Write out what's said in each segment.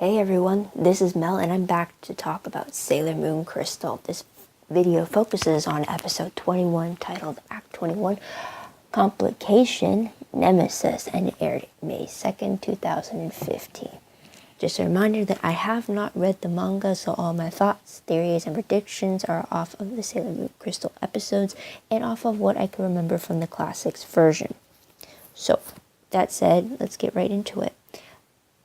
Hey everyone, this is Mel and I'm back to talk about Sailor Moon Crystal. This video focuses on episode 21 titled Act 21, Complication, Nemesis, and it aired May 2nd, 2015. Just a reminder that I have not read the manga, so all my thoughts, theories, and predictions are off of the Sailor Moon Crystal episodes and off of what I can remember from the classics version. So, that said, let's get right into it.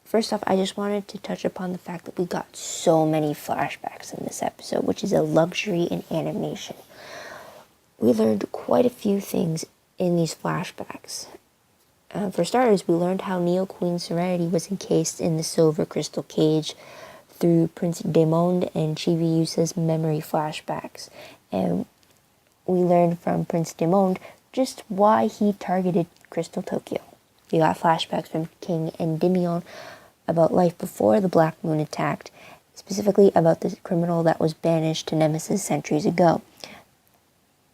First off, I just wanted to touch upon the fact that we got so many flashbacks in this episode, which is a luxury in animation. We learned quite a few things in these flashbacks. For starters, we learned how Neo Queen Serenity was encased in the silver crystal cage through Prince Demonde and Chibiusa's memory flashbacks. And we learned from Prince Demonde just why he targeted Crystal Tokyo. We got flashbacks from King Endymion about life before the Black Moon attacked, specifically about the criminal that was banished to Nemesis centuries ago.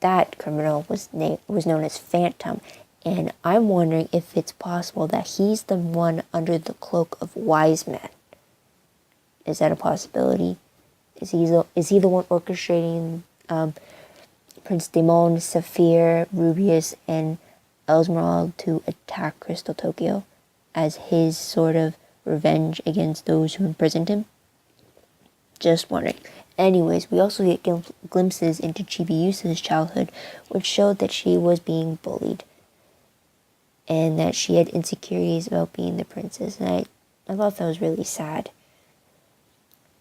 That criminal was known as Phantom, and I'm wondering if it's possible that he's the one under the cloak of Wise Man. Is that a possibility? Is he the one orchestrating Prince Demonde, Saphir, Rubius, and Esmeralda to attack Crystal Tokyo as his sort of revenge against those who imprisoned him? Just wondering. Anyways, we also get glimpses into Chibiusa's childhood, which showed that she was being bullied and that she had insecurities about being the princess, and I thought that was really sad.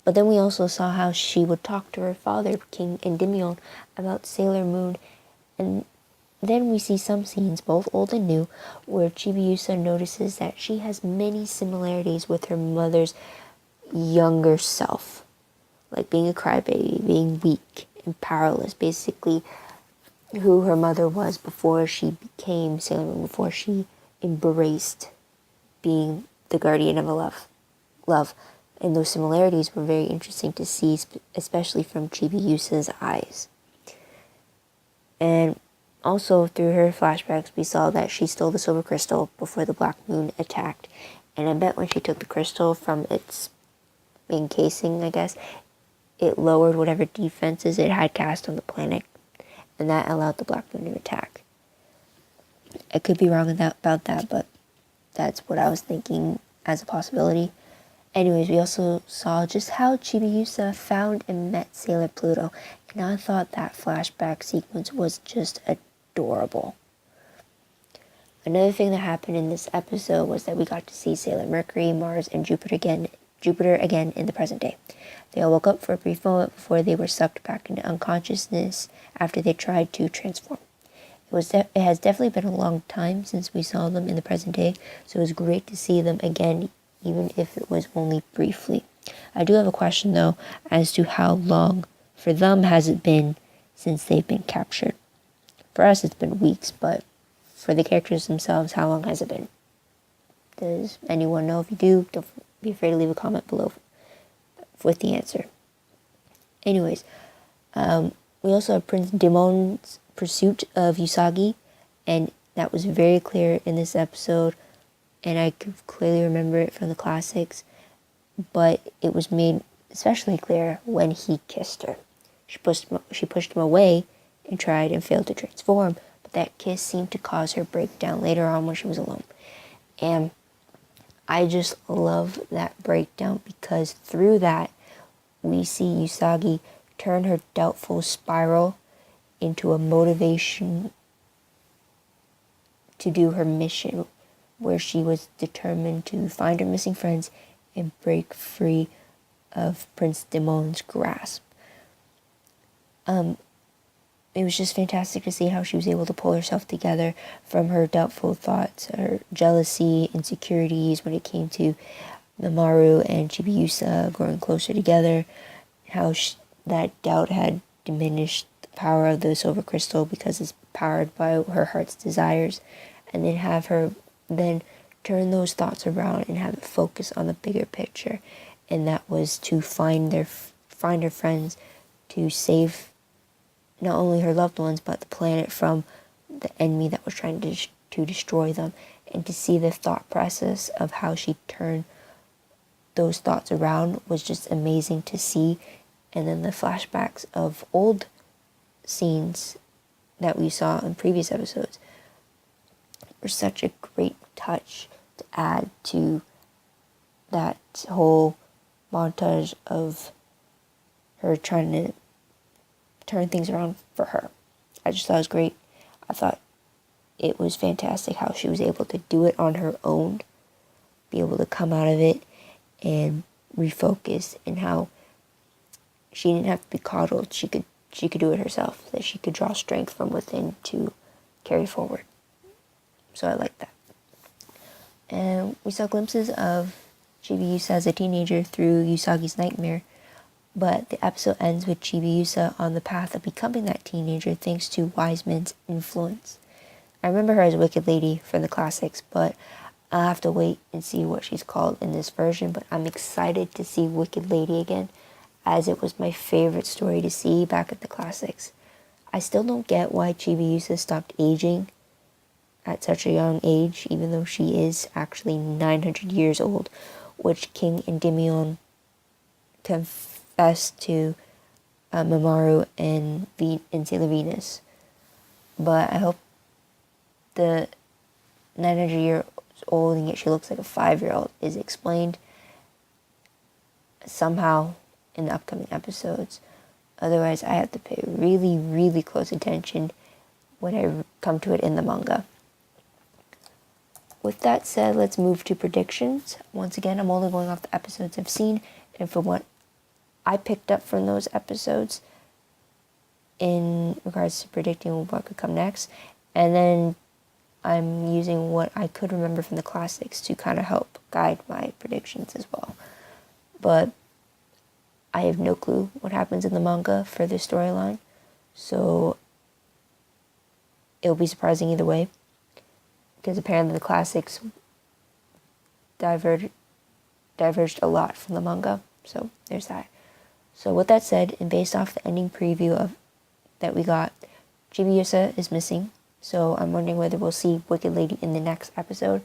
But then we also saw how she would talk to her father, King Endymion, about Sailor Moon, and then we see some scenes, both old and new, where Chibiusa notices that she has many similarities with her mother's younger self. Like being a crybaby, being weak and powerless, basically who her mother was before she became Sailor Moon, before she embraced being the guardian of a love. And those similarities were very interesting to see, especially from Chibiusa's eyes. And also, through her flashbacks, we saw that she stole the silver crystal before the Black Moon attacked. And I bet when she took the crystal from its main casing, I guess, it lowered whatever defenses it had cast on the planet. And that allowed the Black Moon to attack. I could be wrong about that, but that's what I was thinking as a possibility. Anyways, we also saw just how Chibiusa found and met Sailor Pluto. And I thought that flashback sequence was just adorable. Another thing that happened in this episode was that we got to see Sailor Mercury, Mars, and Jupiter again in the present day. They all woke up for a brief moment before they were sucked back into unconsciousness after they tried to transform. It has definitely been a long time since we saw them in the present day, so it was great to see them again, even if it was only briefly. I do have a question though, as to how long for them has it been since they've been captured. For us, it's been weeks, but for the characters themselves, how long has it been? Does anyone know? If you do, don't be afraid to leave a comment below with the answer. Anyways, we also have Prince Demonde's pursuit of Usagi, and that was very clear in this episode, and I could clearly remember it from the classics, but it was made especially clear when he kissed her. She pushed him away and tried and failed to transform, but that kiss seemed to cause her breakdown later on when she was alone. And I just love that breakdown because through that, we see Usagi turn her doubtful spiral into a motivation to do her mission, where she was determined to find her missing friends and break free of Prince Demonde's grasp. It was just fantastic to see how she was able to pull herself together from her doubtful thoughts, her jealousy, insecurities when it came to Maru and Chibiusa growing closer together, how that doubt had diminished the power of the silver crystal because it's powered by her heart's desires, and then have her then turn those thoughts around and have it focus on the bigger picture, and that was to find her friends, to save not only her loved ones, but the planet from the enemy that was trying to destroy them, and to see the thought process of how she turned those thoughts around was just amazing to see. And then the flashbacks of old scenes that we saw in previous episodes were such a great touch to add to that whole montage of her trying to turn things around for her. I just thought it was great. I thought it was fantastic how she was able to do it on her own, be able to come out of it and refocus, and how she didn't have to be coddled. She could do it herself, that she could draw strength from within to carry forward. So I like that. And we saw glimpses of Chibiusa as a teenager through Usagi's nightmare, but the episode ends with Chibiusa on the path of becoming that teenager thanks to Wiseman's influence. I remember her as Wicked Lady from the classics, but I'll have to wait and see what she's called in this version. But I'm excited to see Wicked Lady again, as it was my favorite story to see back at the classics. I still don't get why Chibiusa stopped aging at such a young age, even though she is actually 900 years old, which King Endymion confessed to Mamoru and Sailor Venus. But I hope the 900 years old and yet she looks like a 5-year-old is explained somehow in the upcoming episodes. Otherwise, I have to pay really, really close attention when I come to it in the manga. With that said, let's move to predictions. Once again, I'm only going off the episodes I've seen and from what I picked up from those episodes in regards to predicting what could come next. And then I'm using what I could remember from the classics to kind of help guide my predictions as well. But I have no clue what happens in the manga for this storyline, so it'll be surprising either way, because apparently the classics diverged a lot from the manga, so there's that. So with that said, and based off the ending preview that we got, Chibiusa is missing, so I'm wondering whether we'll see Wicked Lady in the next episode,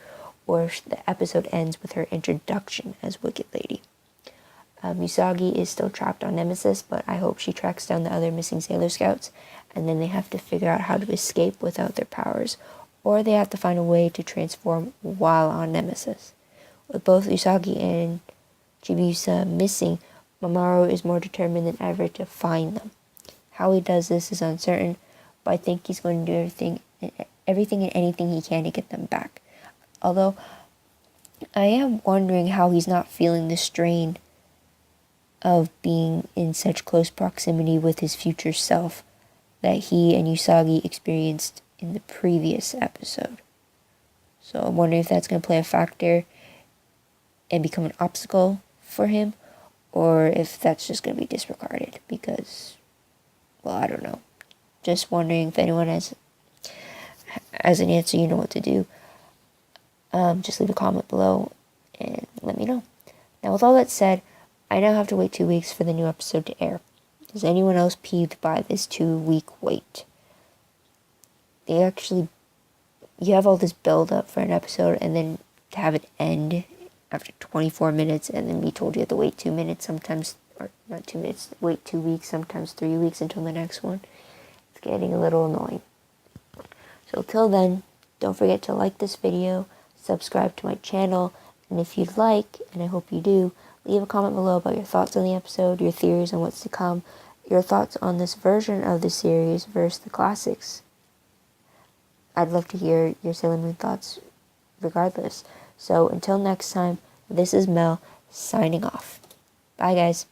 or the episode ends with her introduction as Wicked Lady. Usagi is still trapped on Nemesis, but I hope she tracks down the other missing Sailor Scouts, and then they have to figure out how to escape without their powers, or they have to find a way to transform while on Nemesis. With both Usagi and Chibiusa missing, Mamoru is more determined than ever to find them. How he does this is uncertain, but I think he's going to do everything and anything he can to get them back. Although, I am wondering how he's not feeling the strain of being in such close proximity with his future self that he and Usagi experienced in the previous episode. So I'm wondering if that's going to play a factor and become an obstacle for him, or if that's just going to be disregarded because, well, I don't know. Just wondering if anyone has an answer, you know what to do. Just leave a comment below and let me know. Now, with all that said, I now have to wait 2 weeks for the new episode to air. Is anyone else peeved by this 2-week wait? You have all this build up for an episode, and then to have it end after 24 minutes and then be told you have to wait 2 minutes sometimes, or not 2 minutes, wait 2 weeks, sometimes 3 weeks until the next one. It's getting a little annoying. So till then, don't forget to like this video, subscribe to my channel, and if you'd like, and I hope you do, leave a comment below about your thoughts on the episode, your theories on what's to come, your thoughts on this version of the series versus the classics. I'd love to hear your Sailor Moon thoughts regardless. So until next time, this is Mel signing off. Bye guys.